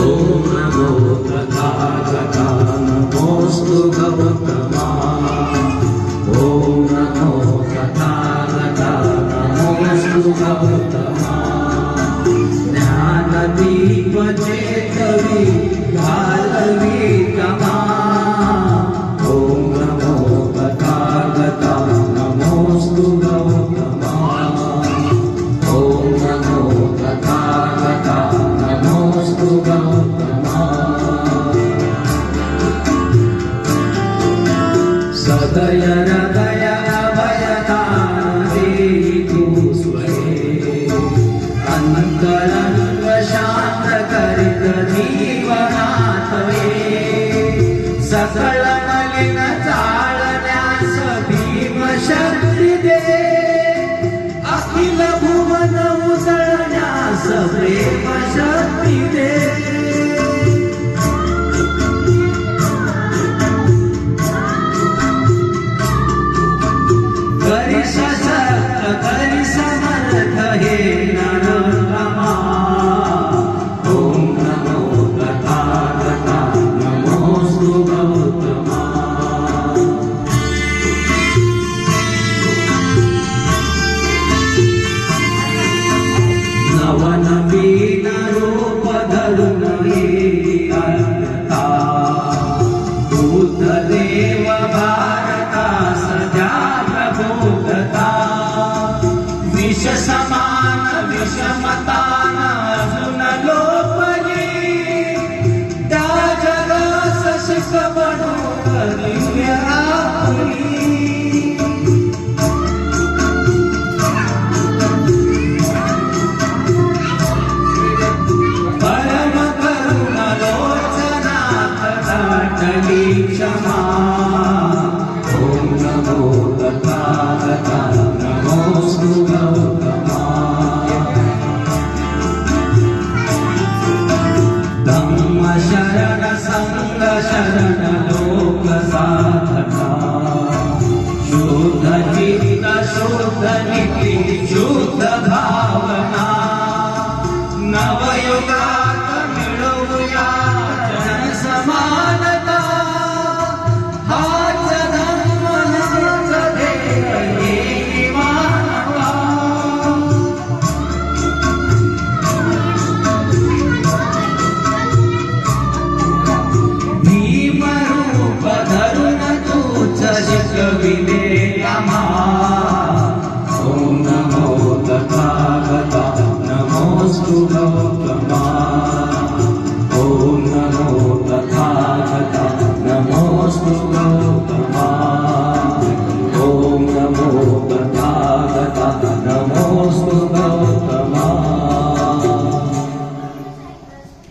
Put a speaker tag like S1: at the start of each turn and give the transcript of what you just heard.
S1: ओम नमो तथागता नमोऽस्तु गौतमा ओम नमो तथागता नमोऽस्तु गौतमा ज्ञानदीप चेतवी घालवी तमा ओम नमो तथागता नमोऽस्तु गौतमा ओम नमो तथागता नमोऽस्तु गौतमा सदय हृदय अभयदान देहि तू स्वये अंतरंग शांत करित जीवनातवे सकल मलिन जाळण्यास भीम शक्ती दे अखिल भुवन उजळण्यास प्रेम शक्ती दे